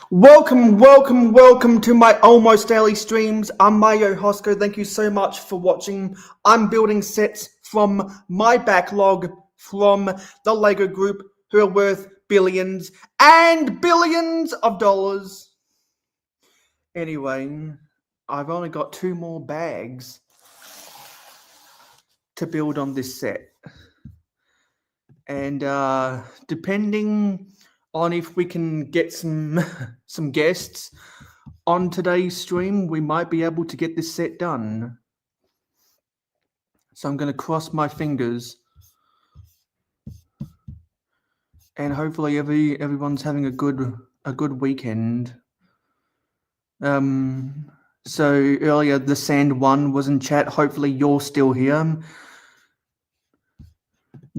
Welcome to my almost daily streams. I'm mayohosko. Thank you so much for watching. I'm building sets from my backlog from the Lego group who are worth billions and billions of dollars. Anyway, I've only got 2 more bags to build on this set. And depending on if we can get some guests on today's stream, we might be able to get this set done. So I'm going to cross my fingers, and hopefully everyone's having a good weekend. So earlier the Sand One was in chat. Hopefully you're still here.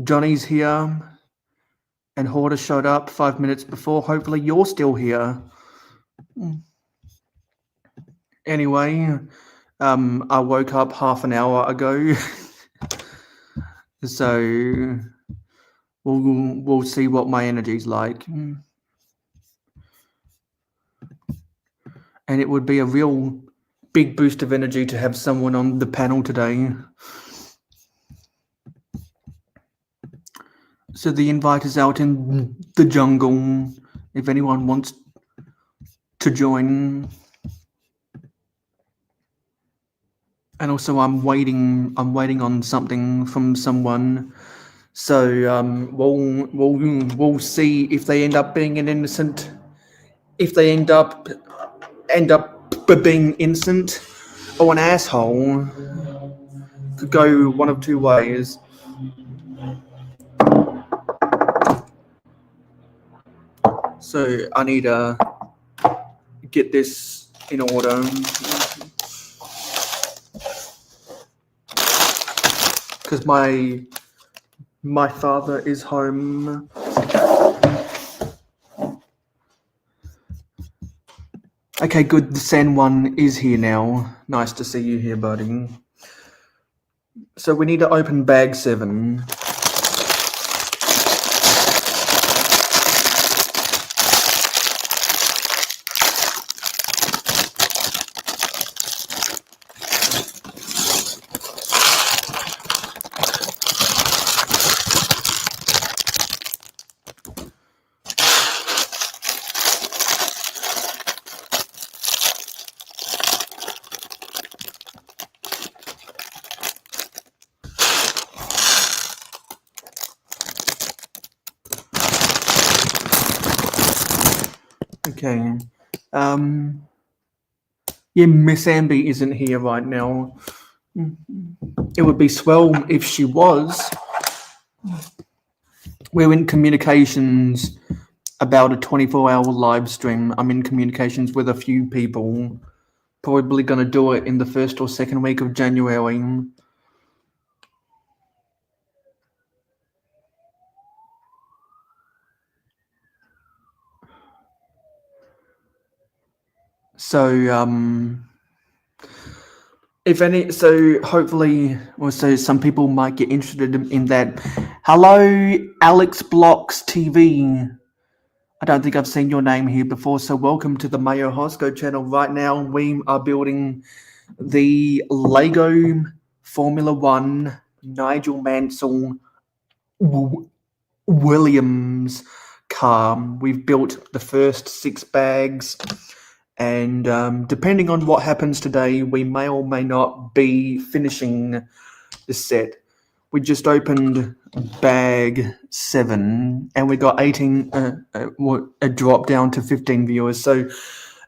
Johnny's here. And Hoarder showed up 5 minutes before. Hopefully you're still here. Anyway, I woke up half an hour ago. So we'll see what my energy's like. And it would be a real big boost of energy to have someone on the panel today. So the invite is out in the jungle if anyone wants to join. And also I'm waiting on something from someone. So we'll see if they end up being an innocent, if they end up being innocent or an asshole. Could go one of 2 ways. So I need to get this in order. Because my father is home. Okay, good. The Sand One is here now. Nice to see you here, buddy. So we need to open bag 7. Okay. Yeah, Miss Amby isn't here right now. It would be swell if she was. We're in communications about a 24-hour live stream. I'm in communications with a few people. Probably going to do it in the 1st or 2nd week of January. So, hopefully, also some people might get interested in that. Hello, Alex Blocks TV. I don't think I've seen your name here before, so welcome to the mayohosko channel. Right now, we are building the Lego Formula One Nigel Mansell Williams car. We've built the first 6 bags. And depending on what happens today, we may or may not be finishing the set. We just opened bag 7, and we got 18, a drop down to 15 viewers. So,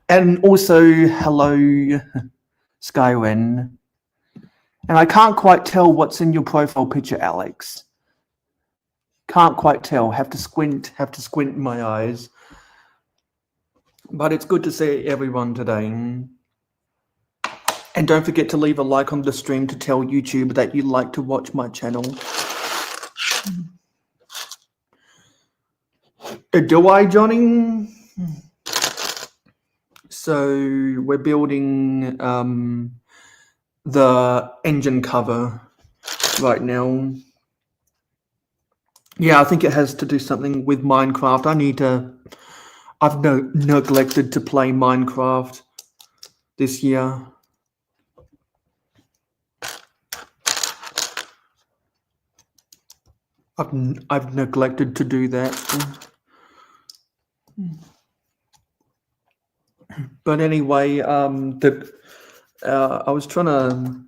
and also, hello, Skywen. And I can't quite tell what's in your profile picture, Alex. Can't quite tell. Have to squint my eyes. But it's good to see everyone today. And don't forget to leave a like on the stream to tell YouTube that you like to watch my channel. Do I, Johnny? So we're building the engine cover right now. Yeah, I think it has to do something with Minecraft. I need to I've neglected to play Minecraft this year. I've neglected to do that. But anyway, I was trying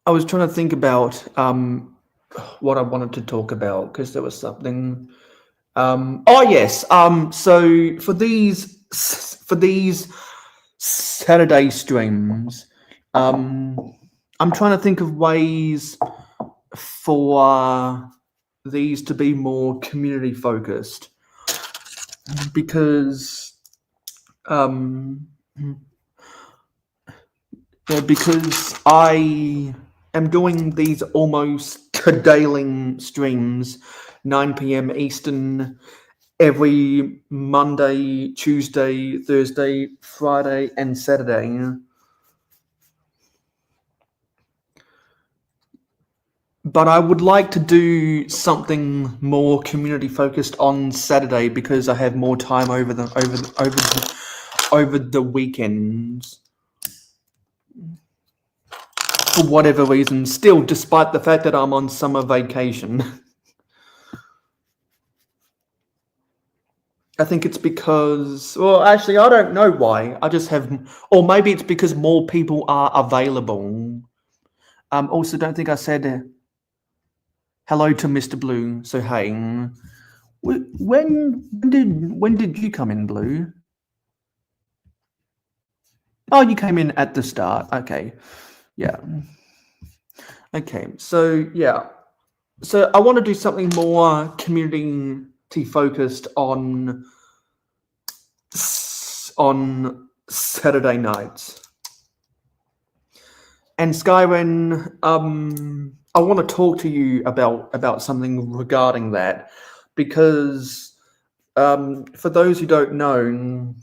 to think about what I wanted to talk about, because there was something. Oh yes. So for these Saturday streams, I'm trying to think of ways for these to be more community focused, because because I am doing these almost daily streams, 9 p.m. Eastern, every Monday, Tuesday, Thursday, Friday, and Saturday. But I would like to do something more community focused on Saturday, because I have more time over the weekends. For whatever reason, still, despite the fact that I'm on summer vacation. I think it's because, well, actually, I don't know why. I just have, or maybe it's because more people are available. Also, don't think I said hello to Mr. Blue. So hey, when did you come in, Blue? Oh, you came in at the start. Okay, yeah. Okay, so yeah, so I want to do something more community focused on Saturday nights. And Skyren, I want to talk to you about something regarding that, because for those who don't know,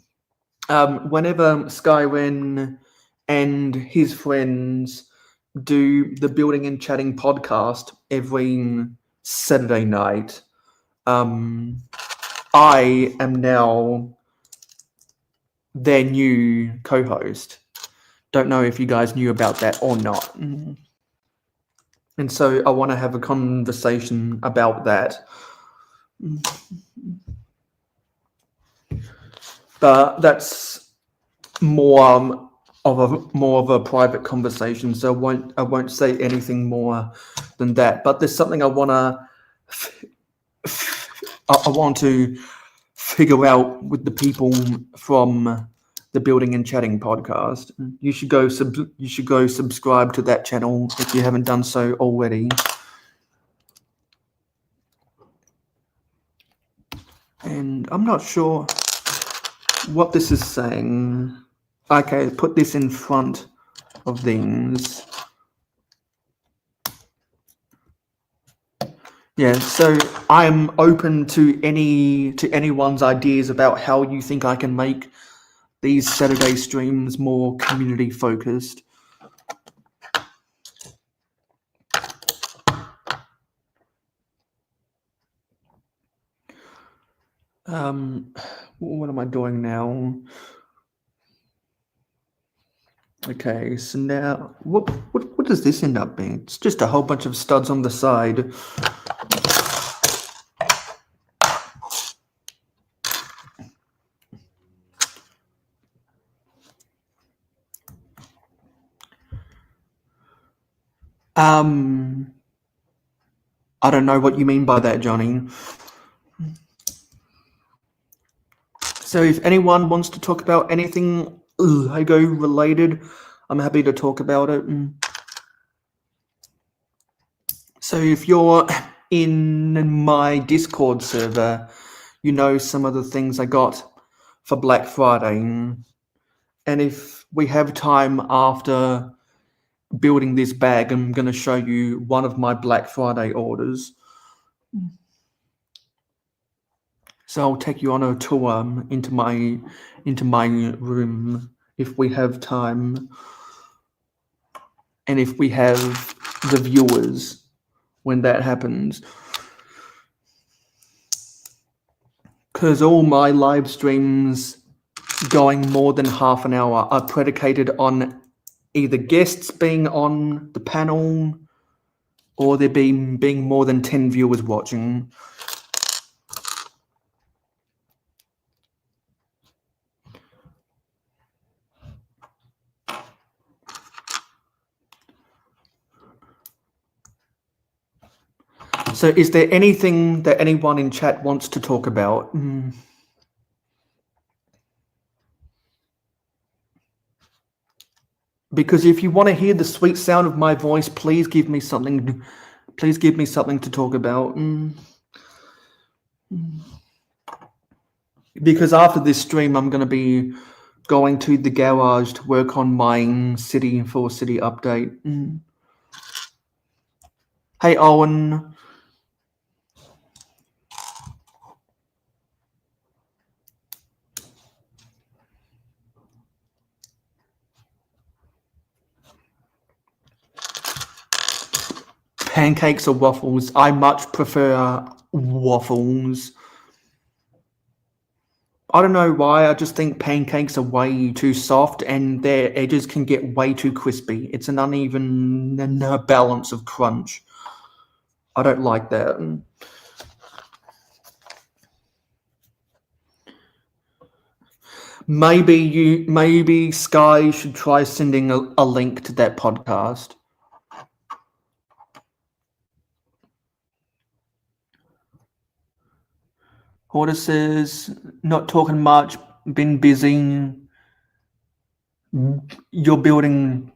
whenever Skyren and his friends do the Building and Chatting podcast every Saturday night, I am now their new co-host. Don't know if you guys knew about that or not. And so I want to have a conversation about that. But that's more of a private conversation, so I won't say anything more than that. But there's something I want to figure out with the people from the Building and Chatting podcast. You should go subscribe to that channel if you haven't done so already. And I'm not sure what this is saying. Okay, put this in front of things. Yeah, so I'm open to anyone's ideas about how you think I can make these Saturday streams more community focused. What am I doing now? Okay, so now what does this end up being? It's just a whole bunch of studs on the side. I don't know what you mean by that, Johnny. So if anyone wants to talk about anything Lego related, I'm happy to talk about it. So if you're in my Discord server, you know some of the things I got for Black Friday. And if we have time after building this bag, I'm going to show you one of my Black Friday orders. So I'll take you on a tour into my room if we have time, and if we have the viewers when that happens. because all my live streams going more than half an hour are predicated on either guests being on the panel or there being more than 10 viewers watching. So is there anything that anyone in chat wants to talk about? Because if you want to hear the sweet sound of my voice, please give me something. Please give me something to talk about. Because after this stream, I'm going to be going to the garage to work on my city update. Hey, Owen. Pancakes or waffles? I much prefer waffles. I don't know why, I just think pancakes are way too soft and their edges can get way too crispy. It's an uneven balance of crunch. I don't like that. Maybe Sky should try sending a link to that podcast. Horta says, not talking much, been busy. You're building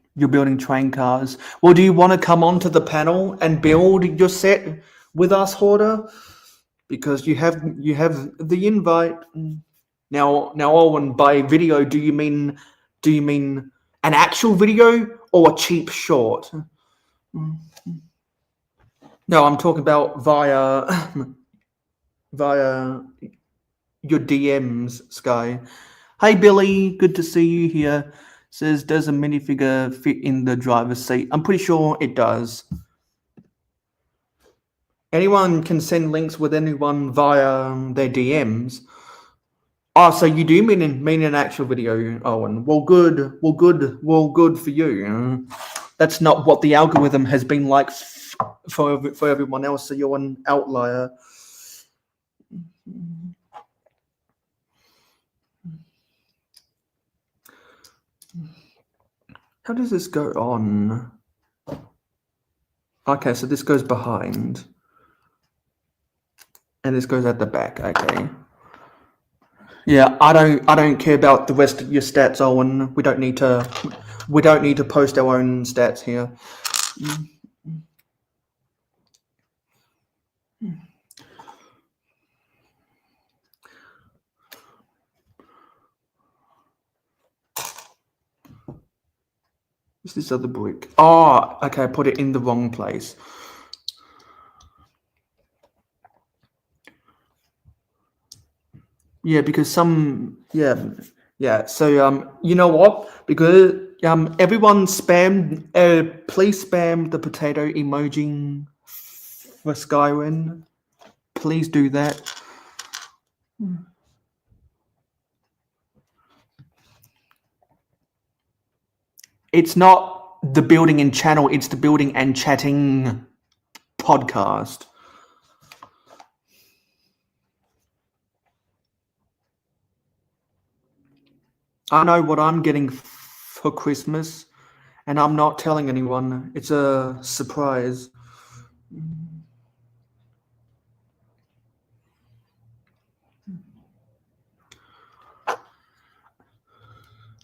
train cars. Well, do you want to come onto the panel and build your set with us, Horta? Because you have the invite. Now, Owen, by video, do you mean an actual video or a cheap short? No, I'm talking about via your DMs, Sky. Hey, Billy, good to see you here. Says, does a minifigure fit in the driver's seat? I'm pretty sure it does. Anyone can send links with anyone via their DMs. Oh, so you do mean an actual video, Owen? Well, good for you. That's not what the algorithm has been like for everyone else. So you're an outlier. How does this go on? Okay, so this goes behind, and this goes at the back. Okay. Yeah, I don't care about the rest of your stats, Owen. We don't need to post our own stats here. What's this other brick? Oh, okay, I put it in the wrong place. Yeah, because yeah. So you know what? Because everyone please spam the potato emoji for Skywin. Please do that. It's not the building and channel, it's the building and chatting podcast. I know what I'm getting for Christmas, and I'm not telling anyone. It's a surprise.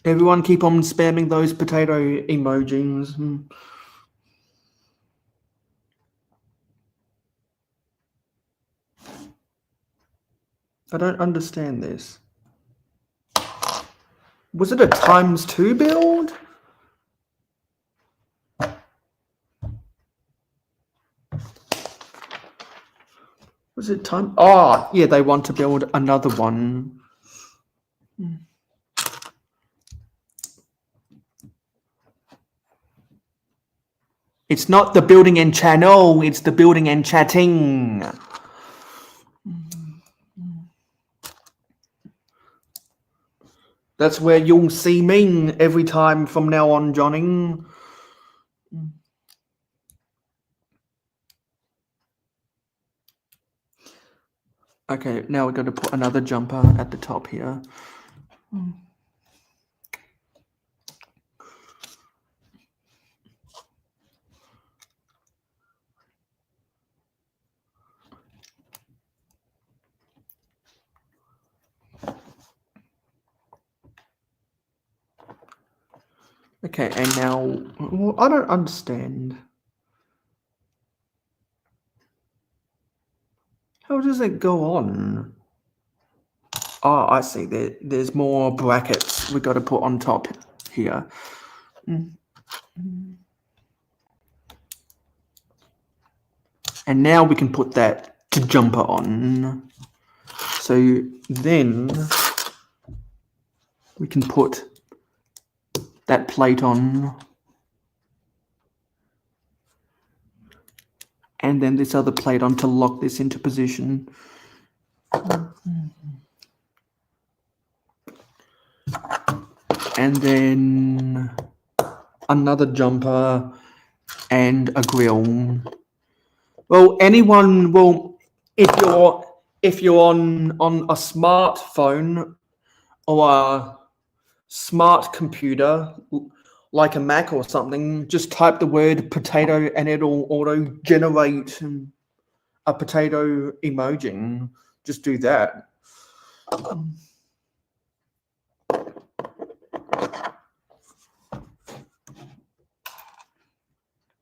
Everyone keep on spamming those potato emojis. I don't understand this. Was it a ×2 build? Was it time? Oh, yeah, they want to build another one. It's not the building and channel, it's the building and chatting. That's where you'll see me every time from now on, Johnny. Okay, now we're going to put another jumper at the top here. Okay, and now, well, I don't understand. How does it go on? Oh, I see. There's more brackets we got to put on top here. And now we can put that jumper on. So then we can put that plate on. And then this other plate on to lock this into position. And then another jumper and a grill. Well, anyone will, if you're on a smartphone or a smart computer like a Mac or something, just type the word potato and it'll auto generate a potato emoji. Just do that.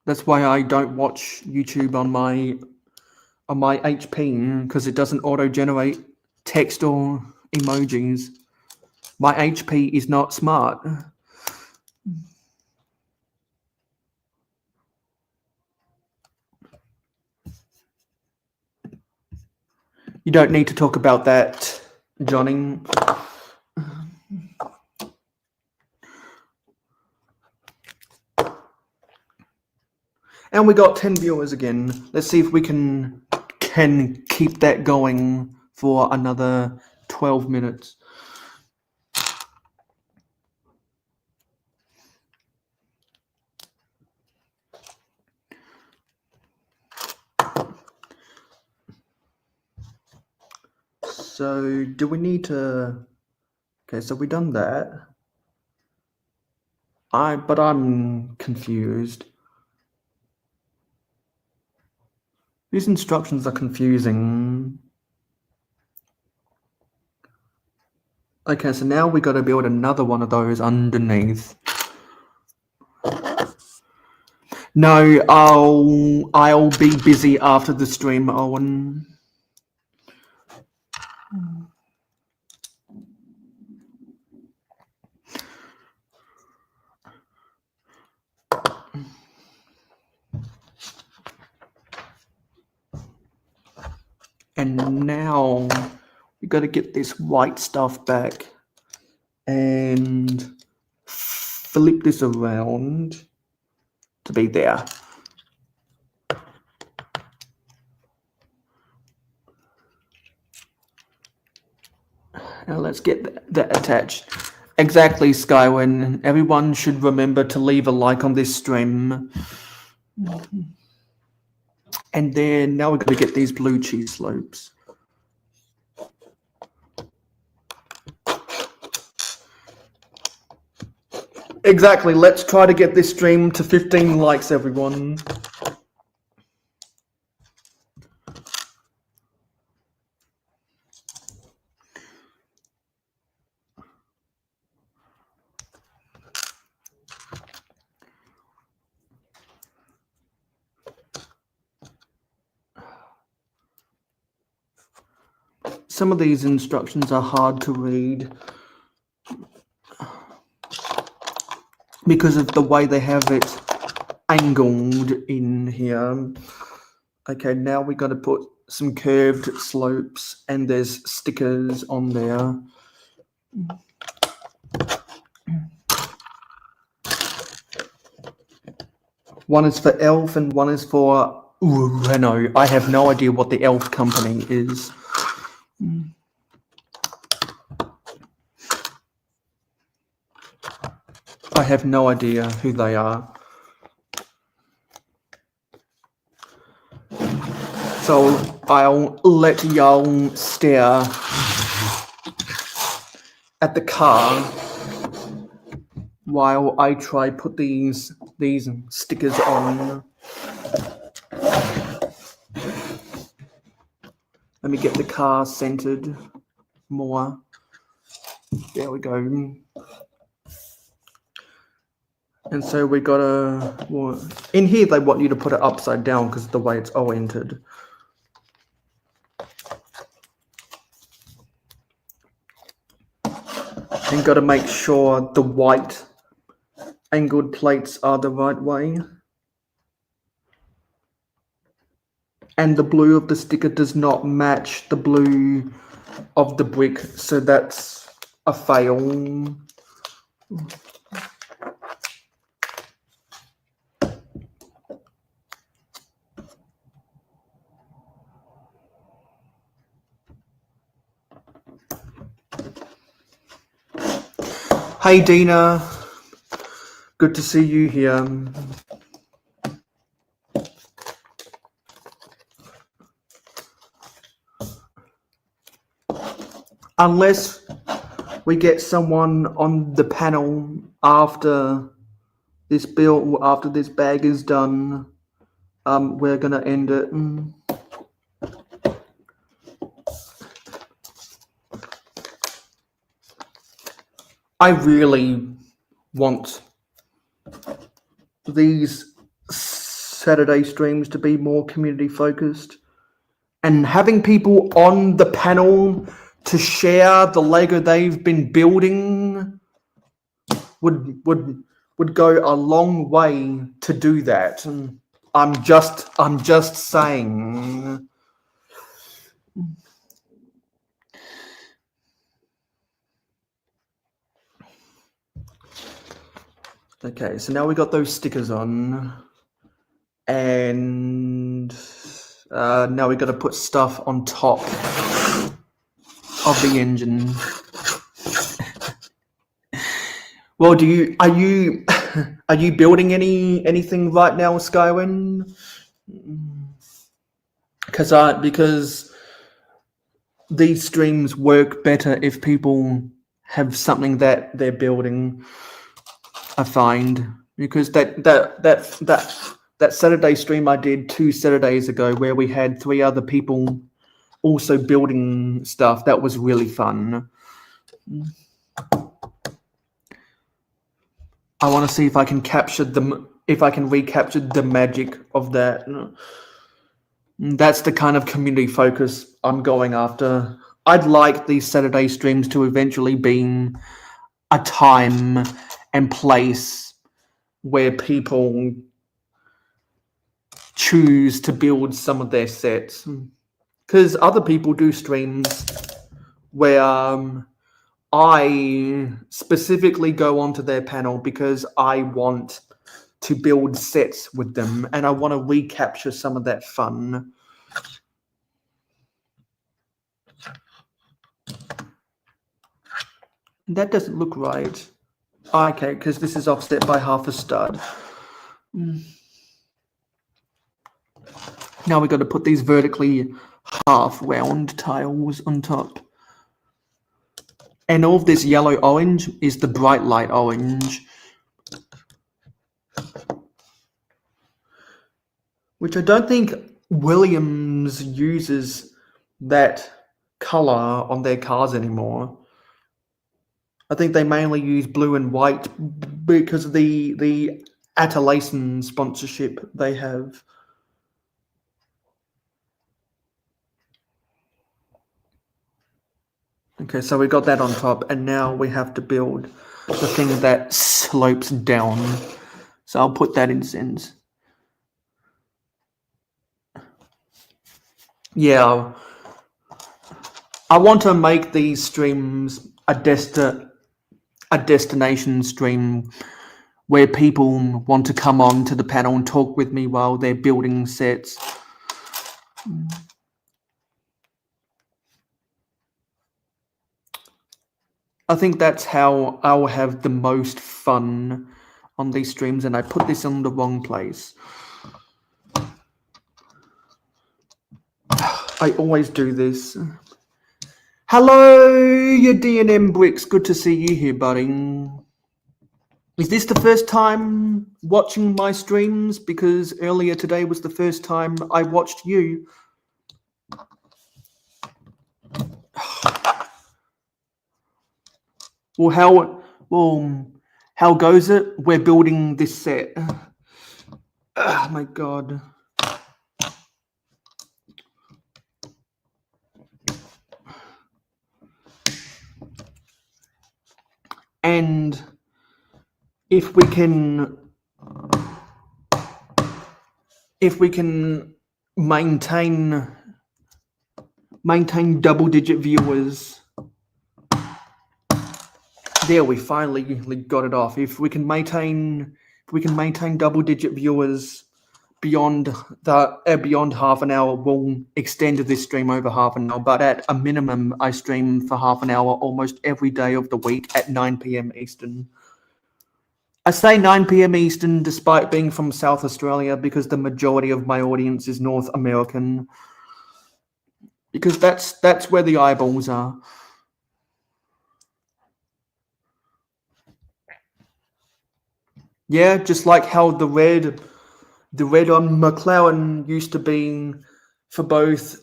That's why I don't watch YouTube on my HP, because it doesn't auto-generate text or emojis. My HP is not smart. You don't need to talk about that, Johnny. And we got 10 viewers again. Let's see if we can keep that going for another 12 minutes. So do we need to... Okay, so we done that. But I'm confused. These instructions are confusing. Okay, so now we got to build another one of those underneath. No, I'll be busy after the stream, Owen. And now we got to get this white stuff back and flip this around to be there. Now let's get that attached. Exactly, Skywin. Everyone should remember to leave a like on this stream. And then now we're going to get these blue cheese slopes. Exactly. Let's try to get this stream to 15 likes, everyone. Some of these instructions are hard to read because of the way they have it angled in here. Okay, now we got to put some curved slopes and there's stickers on there. One is for Elf and one is for Renault. I have no idea what the Elf company is. have no idea who they are. So I'll let y'all stare at the car while I try put these stickers on. Let me get the car centered more. There we go. And so we gotta, well, in here they want you to put it upside down because of the way it's oriented. And gotta make sure the white angled plates are the right way. And the blue of the sticker does not match the blue of the brick, so that's a fail. Hey Dina, good to see you here. Unless we get someone on the panel after this bag is done, we're gonna end it. I really want these Saturday streams to be more community focused, and having people on the panel to share the Lego they've been building would go a long way to do that. I'm just saying. Okay, so now we got those stickers on, and now we got to put stuff on top of the engine. Well, are you building anything right now, Skywin? Because these streams work better if people have something that they're building. I find, because that Saturday stream I did 2 Saturdays ago, where we had 3 other people also building stuff, that was really fun. I want to see if I can recapture the magic of that. That's the kind of community focus I'm going after. I'd like these Saturday streams to eventually be a time and place where people choose to build some of their sets. Because other people do streams where I specifically go onto their panel because I want to build sets with them, and I want to recapture some of that fun. That doesn't look right. Okay, because this is offset by half a stud. Now we've got to put these vertically half round tiles on top. And all of this yellow orange is the bright light orange, which I don't think Williams uses that color on their cars anymore. I think they mainly use blue and white because of the Atalason sponsorship they have. Okay, so we got that on top, and now we have to build the thing that slopes down. So I'll put that in sense. Yeah, I want to make these streams a destination stream where people want to come on to the panel and talk with me while they're building sets. I think that's how I'll have the most fun on these streams, and I put this in the wrong place. I always do this. Hello, you D&M Bricks. Good to see you here, buddy. Is this the first time watching my streams? Because earlier today was the first time I watched you. Well, how goes it? We're building this set. Oh my god. And if we can maintain double-digit viewers. There, we finally got it off. If we can maintain double-digit viewers beyond half an hour, we'll extend this stream over half an hour. But at a minimum, I stream for half an hour almost every day of the week at 9 p.m. Eastern. I say 9 p.m. Eastern despite being from South Australia because the majority of my audience is North American. Because that's where the eyeballs are. Yeah, just like how the red on McLaren used to be for both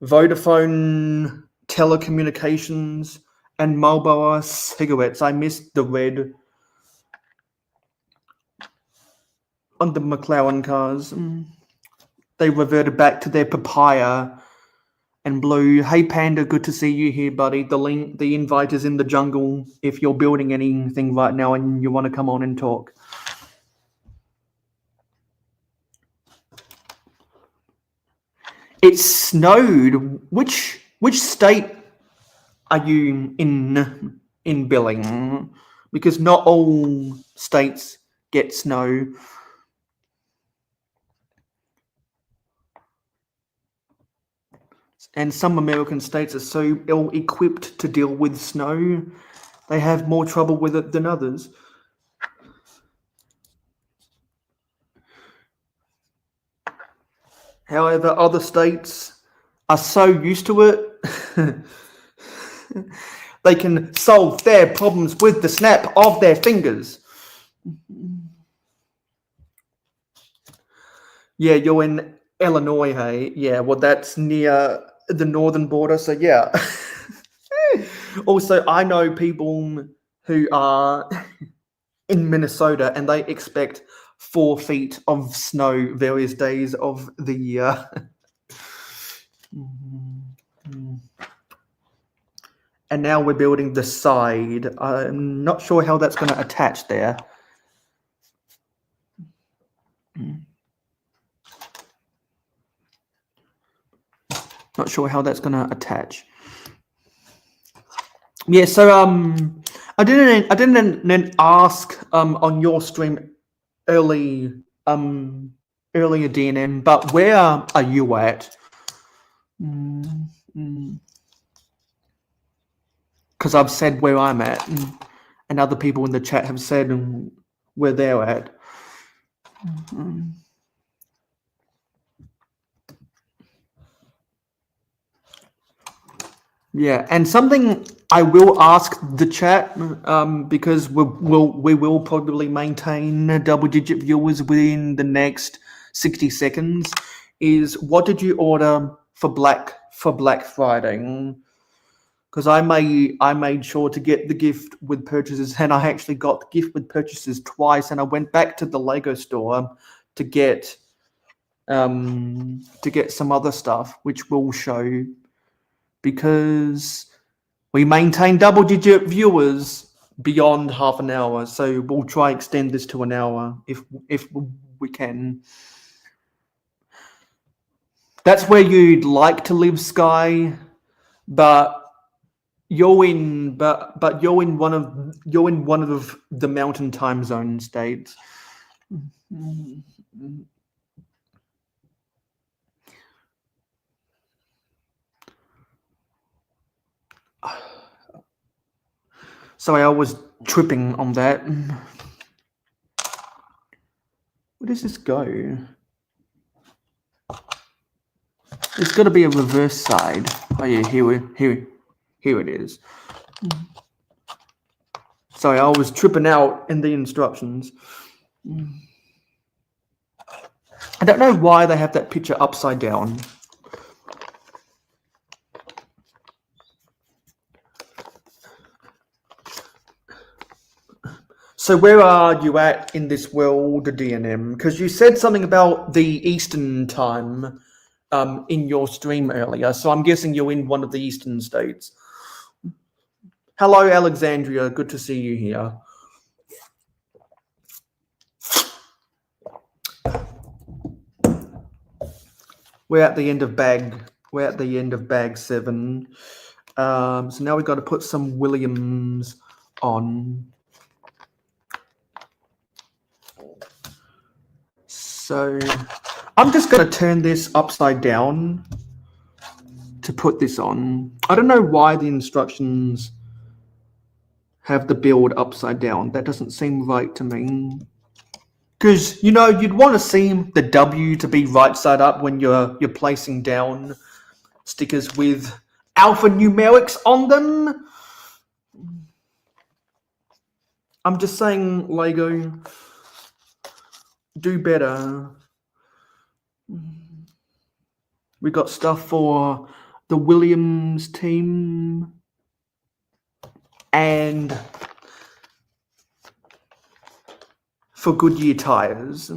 Vodafone telecommunications and Marlboro cigarettes. I missed the red on the McLaren cars. They reverted back to their papaya and blue. Hey Panda, good to see you here, buddy. The invite is in the jungle if you're building anything right now and you want to come on and talk. It snowed. Which state are you in Billing? Because not all states get snow. And some American states are so ill-equipped to deal with snow, they have more trouble with it than others. However, other states are so used to it, they can solve their problems with the snap of their fingers. Yeah, you're in Illinois, hey? Yeah, well, that's near the northern border, so yeah. Also, I know people who are in Minnesota and they expect 4 feet of snow various days of the year. And now we're building the side. I'm not sure how that's going to attach there. Not sure how that's going to attach. Yeah, so I didn't ask on your stream earlier DNM, but where are you at? Because I've said where I'm at, and other people in the chat have said where they're at. Yeah, and something I will ask the chat because we will probably maintain double-digit viewers within the next 60 seconds. Is what did you order for Black Friday? Because I made sure to get the gift with purchases, and I actually got the gift with purchases twice, and I went back to the Lego store to get some other stuff, which we'll show. Because we maintain double-digit viewers beyond half an hour, so we'll try extend this to an hour if we can. That's where you'd like to live, Sky, but you're in one of the mountain time zone states. Sorry, I was tripping on that. Where does this go? There's got to be a reverse side. Oh yeah, here it is. Sorry, I was tripping out in the instructions. I don't know why they have that picture upside down. So where are you at in this world, DNM? Because you said something about the Eastern time in your stream earlier, so I'm guessing you're in one of the Eastern states. Hello, Alexandria. Good to see you here. We're at the end of bag 7. So now we've got to put some Williams on. So I'm just going to turn this upside down to put this on. I don't know why the instructions have the build upside down. That doesn't seem right to me. Because, you know, you'd want to see the W to be right side up when you're placing down stickers with alphanumerics on them. I'm just saying, Lego, do better. We got stuff for the Williams team and for Goodyear tires.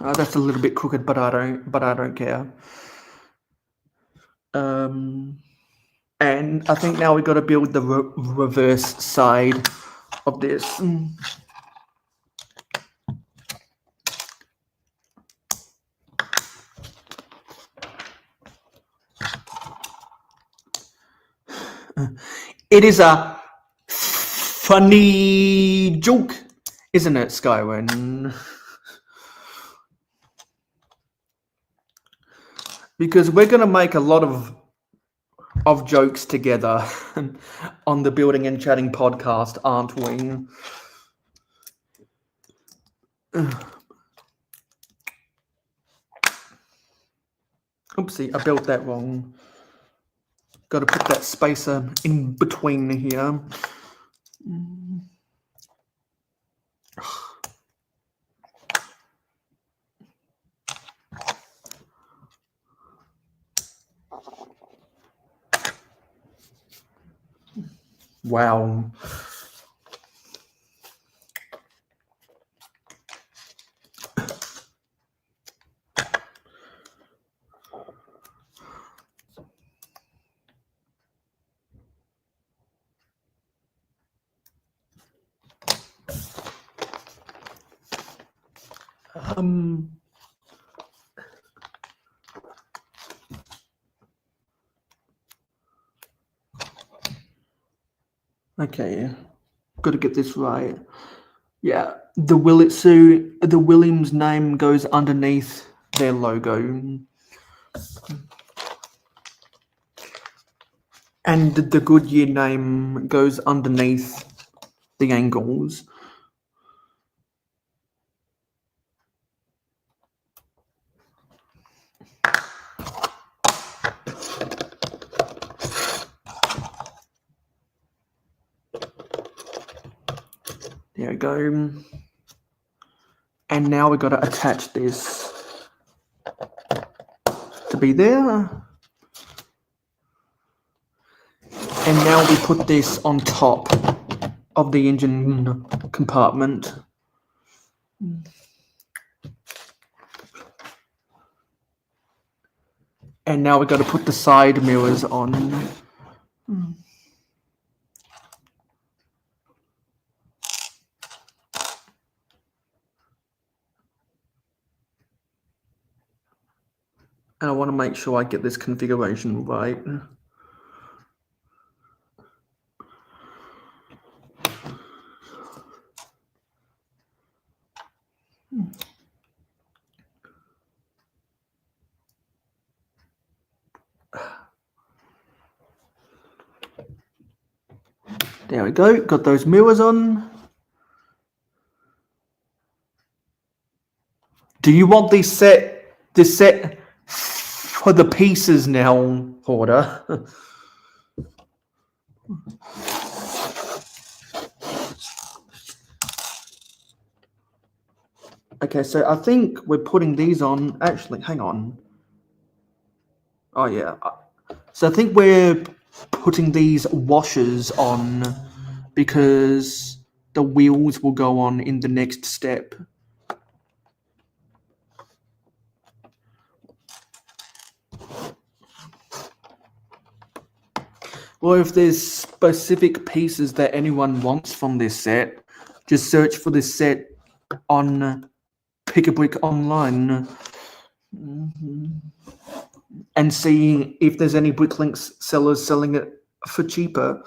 That's a little bit crooked, but I don't care. And I think now we've got to build the reverse side of this. It is a funny joke, isn't it, Skywin? Because we're going to make a lot of jokes together on the Building and Chatting podcast, aren't we? Oopsie, I built that wrong. Got to put that spacer in between here. Wow. Okay, got to get this right. Yeah, the Williams name goes underneath their logo, and the Goodyear name goes underneath the angles. There we go. And now we've got to attach this to be there. And now we put this on top of the engine compartment. And now we've got to put the side mirrors on. And I want to make sure I get this configuration right. There we go. Got those mirrors on. Do you want this set for the pieces now, Hoarder? Okay, so I think we're putting these on. Actually, hang on. Oh yeah. So I think we're putting these washers on because the wheels will go on in the next step. Well, if there's specific pieces that anyone wants from this set, just search for this set on Pick a Brick online and see if there's any Bricklinks sellers selling it for cheaper.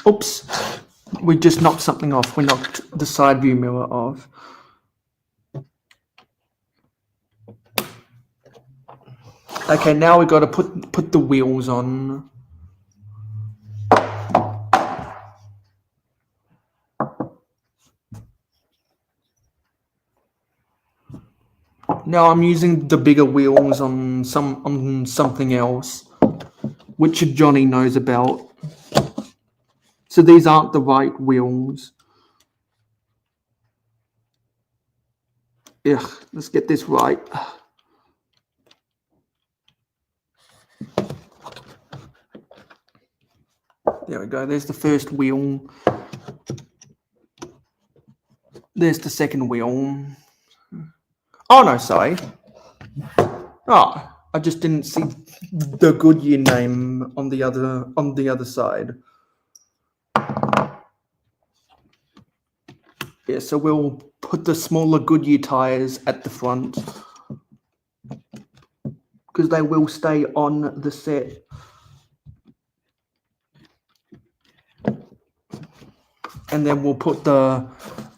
Oops, we just knocked something off. We knocked the side view mirror off. Okay, now we got to put the wheels on. Now I'm using the bigger wheels on something else, which Johnny knows about. So these aren't the right wheels. Ugh, let's get this right. There we go. There's the first wheel. There's the second wheel. Oh no, sorry. Oh, I just didn't see the Goodyear name on the other side. Yeah, so we'll put the smaller Goodyear tires at the front because they will stay on the set. And then we'll put the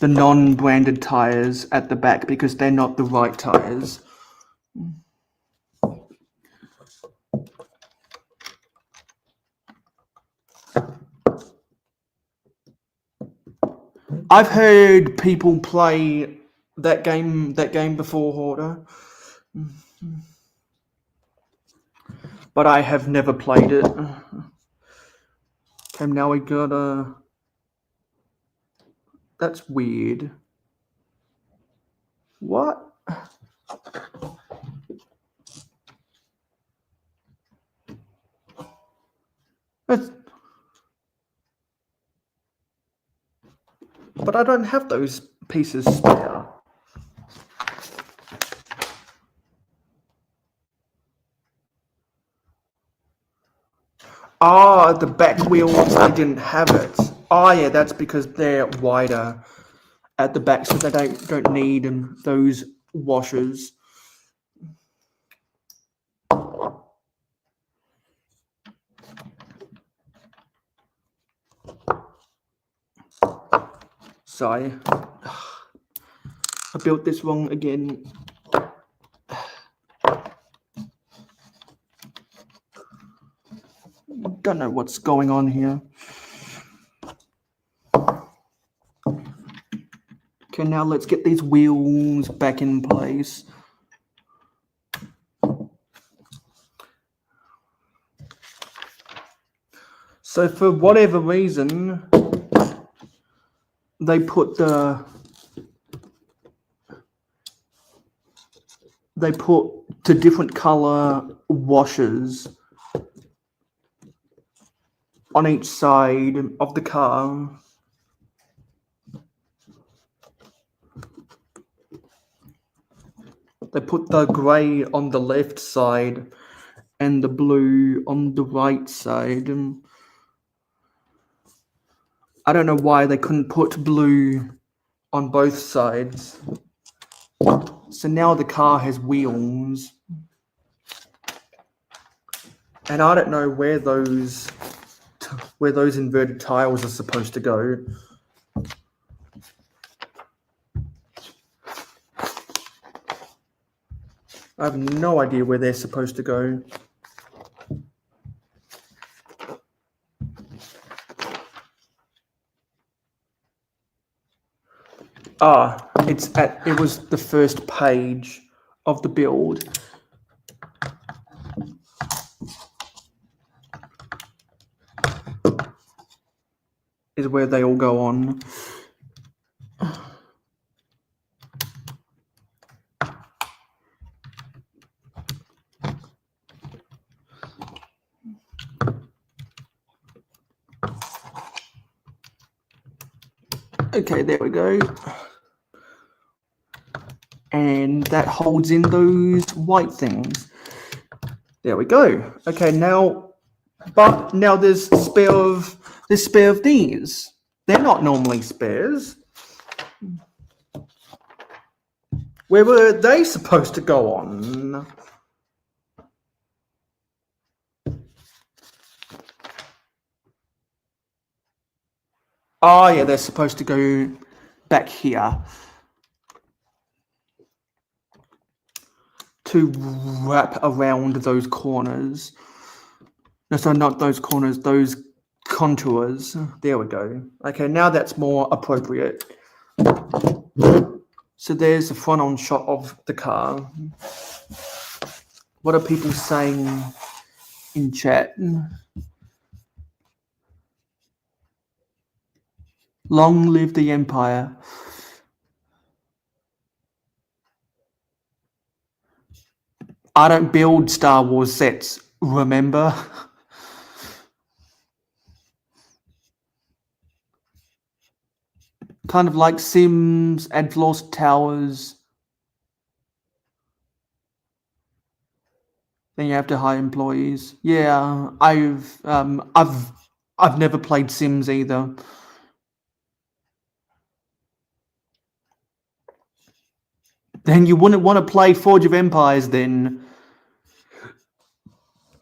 non-branded tires at the back because they're not the right tires. I've heard people play that game before, Hoarder, but I have never played it. Okay, now we gotta. That's weird. What? But I don't have those pieces spare. Ah, the back wheels, I didn't have it. Oh yeah, that's because they're wider at the back, so they don't need those washers. Sorry, I built this wrong again. Don't know what's going on here. Okay, now let's get these wheels back in place. So for whatever reason, they put the different color washers on each side of the car. They put the grey on the left side and the blue on the right side. I don't know why they couldn't put blue on both sides. So now the car has wheels. And I don't know where those inverted tiles are supposed to go. I have no idea where they're supposed to go. It was the first page of the build. Is where they all go on. Okay, there we go. And that holds in those white things. There we go. Okay, now there's spare of these. They're not normally spares. Where were they supposed to go on? Oh yeah, they're supposed to go back here to wrap around those corners. No, sorry, not those corners, those contours. There we go. Okay, now that's more appropriate. So there's the front-on shot of the car. What are people saying in chat? Long live the Empire. I don't build Star Wars sets, remember? Kind of like Sims, add floors, towers. Then you have to hire employees. Yeah, I've never played Sims either. Then you wouldn't want to play Forge of Empires then.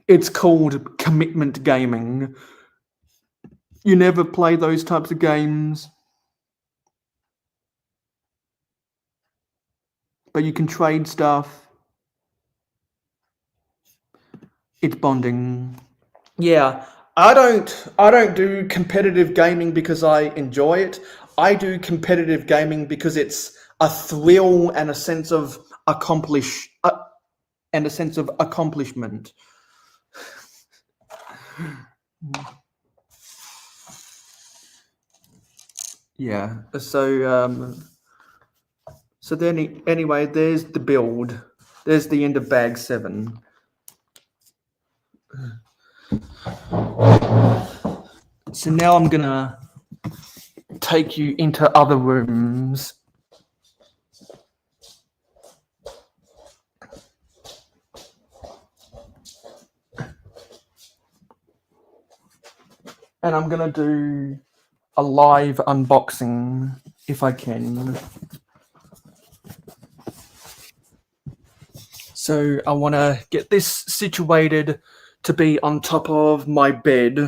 It's called commitment gaming. You never play those types of games. But you can trade stuff. It's bonding. Yeah, I don't do competitive gaming because I enjoy it. I do competitive gaming because it's a thrill and a sense of accomplishment. Yeah. So then anyway, there's the build. There's the end of bag 7. So now I'm gonna take you into other rooms. And I'm gonna do a live unboxing if I can. So I want to get this situated to be on top of my bed.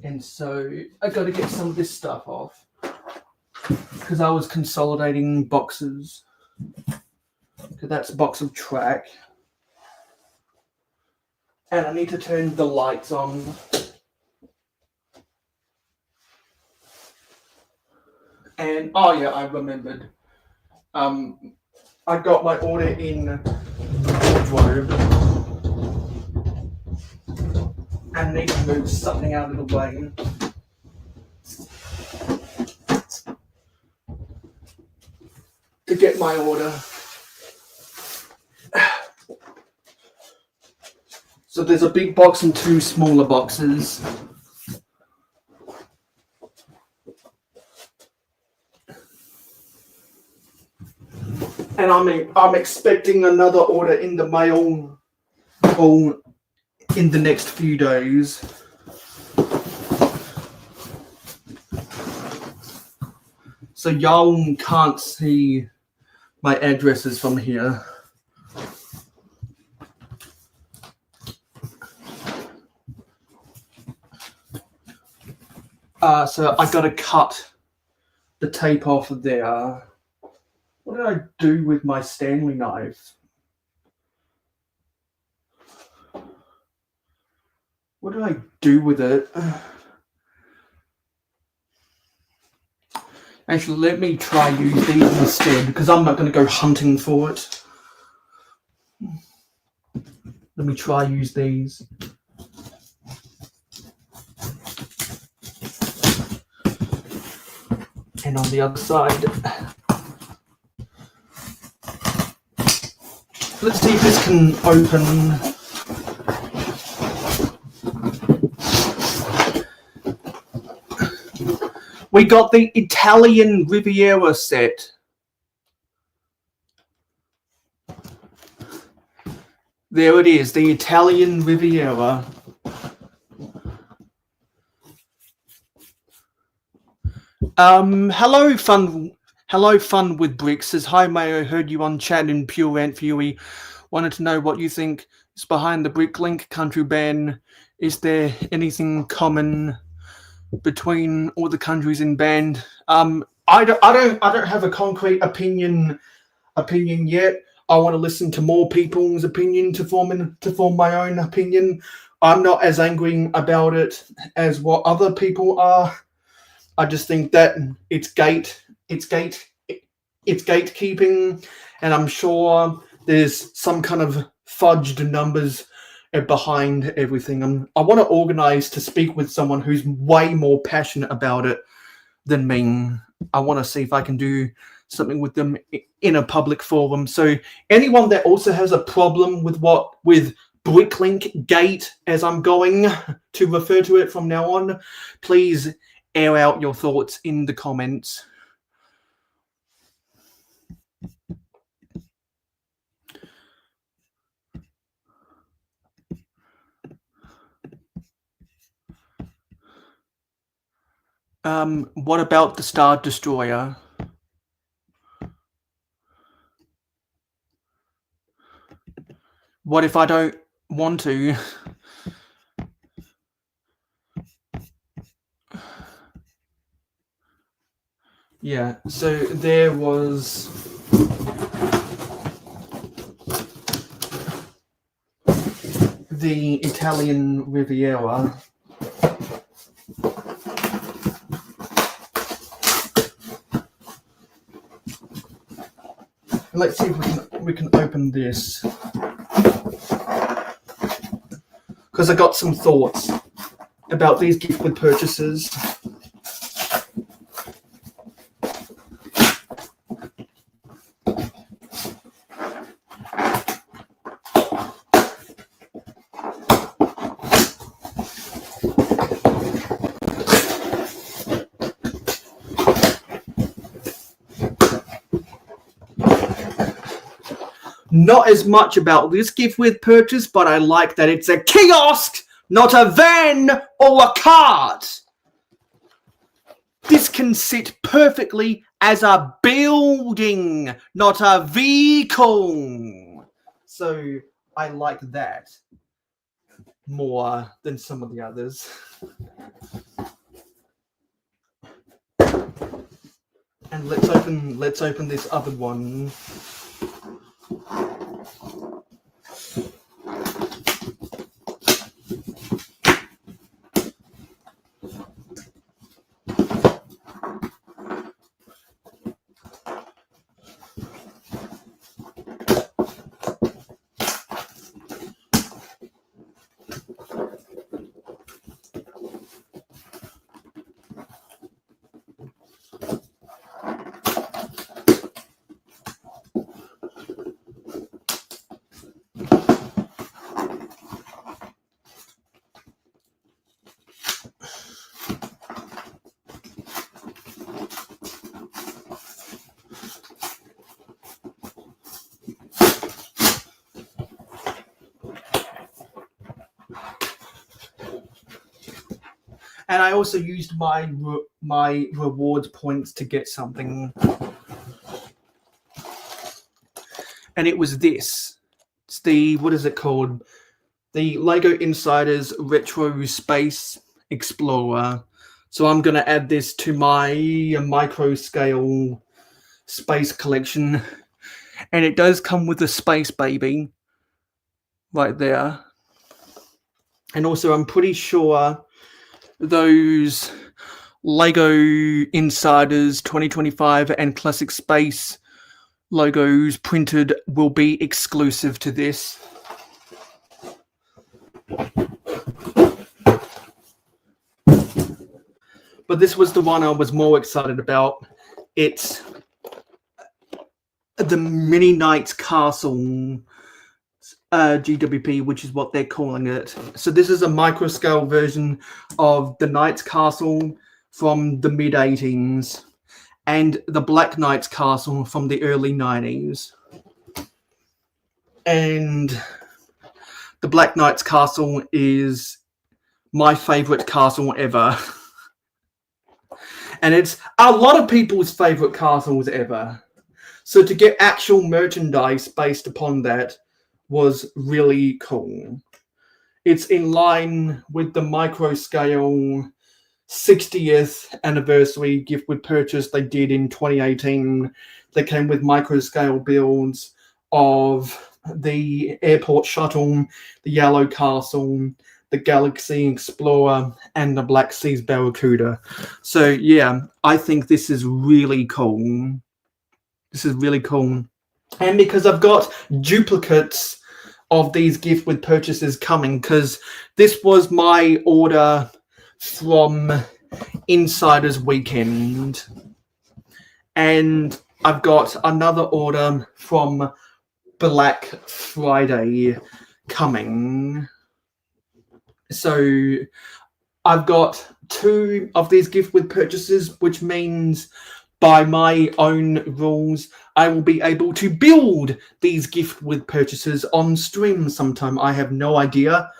And so I got to get some of this stuff off because I was consolidating boxes. So that's a box of track. And I need to turn the lights on. And oh yeah, I remembered. I got my order in the wardrobe. And I need to move something out of the way. To get my order. So there's a big box and 2 smaller boxes. And I'm expecting another order in the mail or in the next few days. So y'all can't see my addresses from here. So I got to cut the tape off of there. What did I do with my Stanley knife? What did I do with it? Actually, let me try use these instead, because I'm not going to go hunting for it. Let me try use these. And on the other side, let's see if this can open. We got the Italian Riviera set. There it is, the Italian Riviera. Hello, Fun with Bricks says, hi, Mayo, heard you on chat in Pure Ant Fury. Wanted to know what you think is behind the Bricklink country ban. Is there anything common between all the countries in band? I don't have a concrete opinion yet. I want to listen to more people's opinion to form my own opinion. I'm not as angry about it as what other people are. I just think that it's gatekeeping, and I'm sure there's some kind of fudged numbers behind everything. I want to organize to speak with someone who's way more passionate about it than me. I want to see if I can do something with them in a public forum. So anyone that also has a problem with Bricklink Gate, as I'm going to refer to it from now on, please air out your thoughts in the comments. What about the Star Destroyer? What if I don't want to? Yeah, so there was the Italian Riviera. Let's see if we can open this, because I got some thoughts about these gift with purchases. Not as much about this gift with purchase, but I like that it's a kiosk, not a van or a cart. This can sit perfectly as a building, not a vehicle. So I like that more than some of the others. And let's open this other one. And I also used my rewards points to get something. And it was this. It's the, what is it called? The LEGO Insiders Retro Space Explorer. So I'm going to add this to my micro scale space collection. And it does come with a space baby right there. And also I'm pretty sure those Lego Insiders 2025 and Classic Space logos printed will be exclusive to this. But this was the one I was more excited about. It's the Mini Knights Castle GWP, which is what they're calling it. So this is a micro scale version of the Knights Castle from the mid-80s and the Black Knights Castle from the early 90s. And the Black Knights Castle is my favorite castle ever. And it's a lot of people's favorite castles ever. So to get actual merchandise based upon that was really cool. It's in line with the micro scale 60th anniversary gift with purchase they did in 2018. They came with micro scale builds of the airport shuttle, the Yellow Castle, the Galaxy Explorer, and the Black Seas Barracuda. So yeah, I think this is really cool. This is really cool. And because I've got duplicates of these gift with purchases coming, because this was my order from Insiders Weekend. And I've got another order from Black Friday coming. So I've got 2 of these gift with purchases, which means by my own rules, I will be able to build these gift with purchases on stream sometime. I have no idea.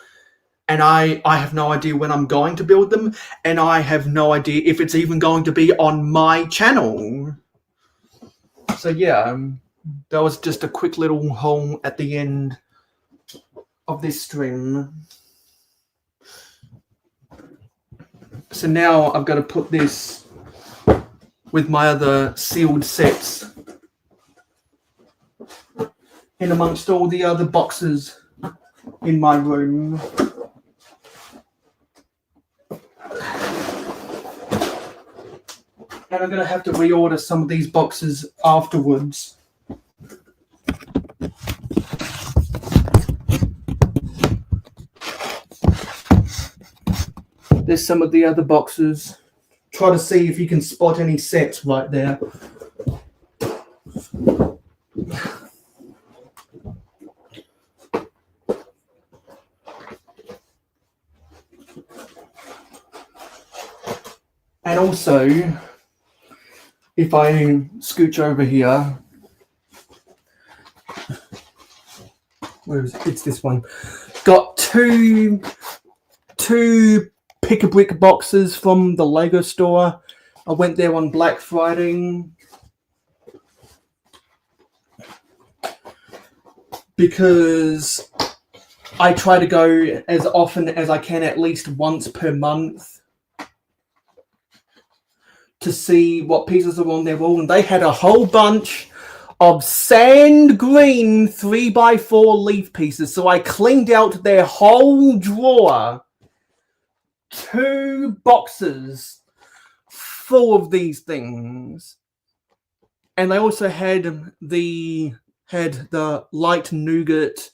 And I have no idea when I'm going to build them. And I have no idea if it's even going to be on my channel. So yeah, that was just a quick little haul at the end of this stream. So now I've got to put this with my other sealed sets in amongst all the other boxes in my room. And I'm going to have to reorder some of these boxes afterwards. There's some of the other boxes. Try to see if you can spot any sets right there. And also, if I scooch over here, where is it? It's this one. Got two pick-a-brick boxes from the Lego store. I went there on Black Friday because I try to go as often as I can, at least once per month, to see what pieces are on their wall. And they had a whole bunch of sand green 3x4 leaf pieces. So I cleaned out their whole drawer. 2 boxes full of these things. And they also had the light nougat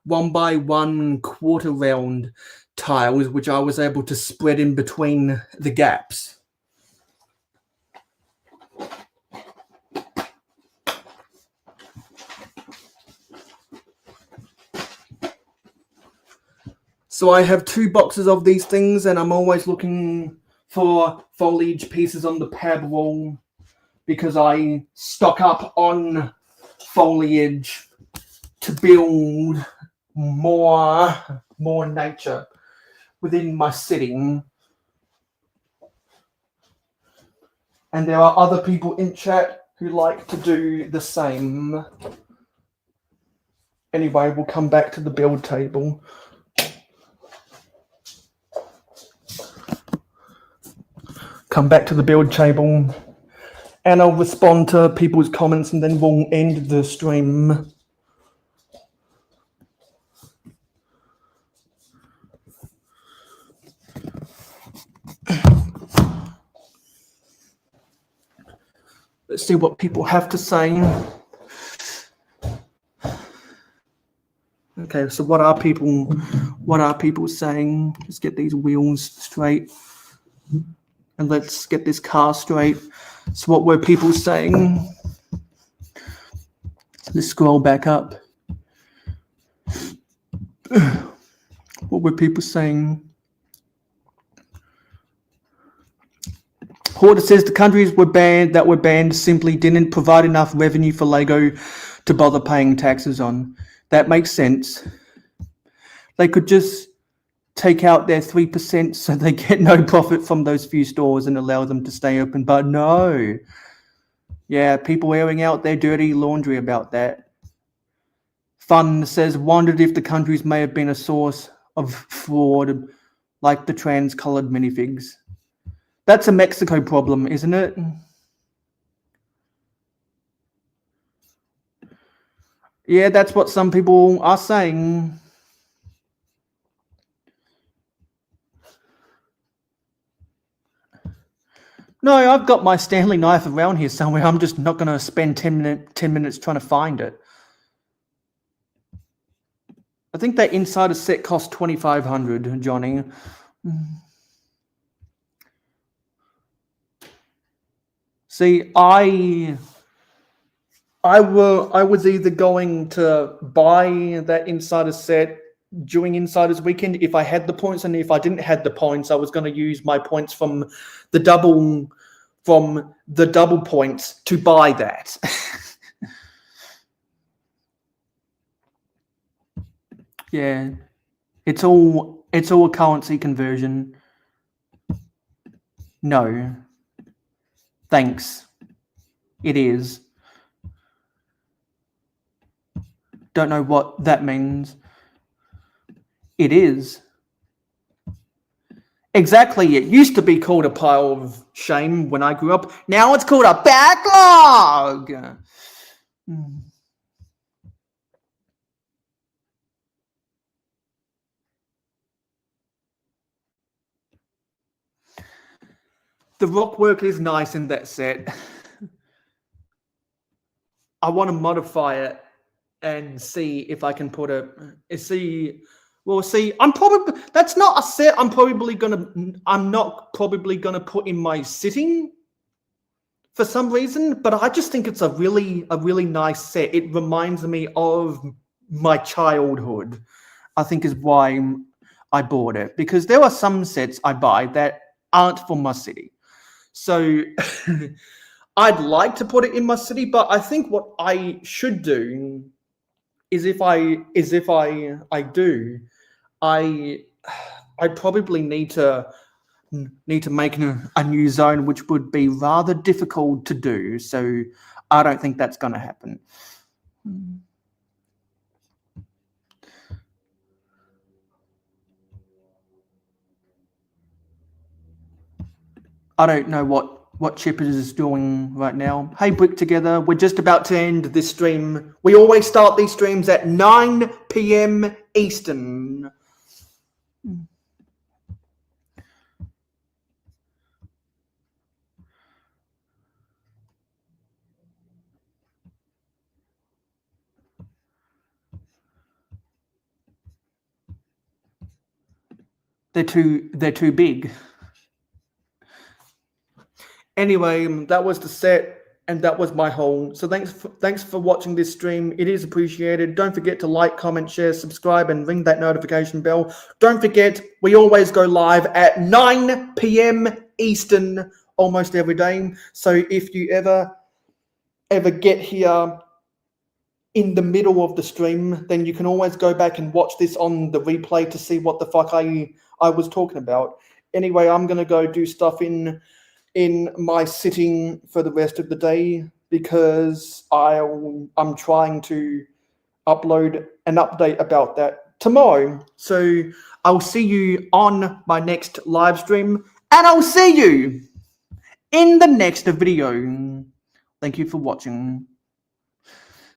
1x1 quarter round tiles, which I was able to spread in between the gaps. So I have 2 boxes of these things, and I'm always looking for foliage pieces on the pad wall because I stock up on foliage to build more nature within my sitting. And there are other people in chat who like to do the same. Anyway, we'll come back to the build table. come back to the build table, and I'll respond to people's comments, and then we'll end the stream. Let's see what people have to say. Okay, so what are people saying? Let's get these wheels straight. And let's get this car straight. So what were people saying? Let's scroll back up. What were people saying? Horta says the countries that were banned simply didn't provide enough revenue for Lego to bother paying taxes on. That makes sense. They could just take out their 3% so they get no profit from those few stores and allow them to stay open. But no. Yeah, people airing out their dirty laundry about that. Fun says, wondered if the countries may have been a source of fraud, like the trans-colored minifigs. That's a Mexico problem, isn't it? Yeah, that's what some people are saying. No, I've got my Stanley knife around here somewhere. I'm just not going to spend 10 minutes trying to find it. I think that insider set cost $2,500, Johnny. See, I was either going to buy that insider set during Insiders Weekend if I had the points, and if I didn't have the points, I was going to use my points from the double points to buy that. Yeah, it's all a currency conversion. No, thanks. It is. Don't know what that means. It is. Exactly. It used to be called a pile of shame when I grew up. Now it's called a backlog. The rock work is nice in that set. I want to modify it and see if I can put that's not a set I'm not probably gonna put in my sitting for some reason, but I just think it's a really nice set. It reminds me of my childhood, I think, is why I bought it, because there are some sets I buy that aren't for my city. So I'd like to put it in my city, but I think what I should do is if I probably need to make a new zone, which would be rather difficult to do. So I don't think that's going to happen. I don't know what Chippers is doing right now. Hey, Brick Together, we're just about to end this stream. We always start these streams at 9 p.m. Eastern. They're too big. Anyway, that was the set, and that was my haul. So thanks for watching this stream. It is appreciated. Don't forget to like, comment, share, subscribe, and ring that notification bell. Don't forget, we always go live at 9 p.m. Eastern almost every day. So if you ever get here in the middle of the stream, then you can always go back and watch this on the replay to see what the fuck I was talking about. Anyway, I'm going to go do stuff in my sitting for the rest of the day, because I'm trying to upload an update about that tomorrow. So I'll see you on my next live stream, and I'll see you in the next video. Thank you for watching.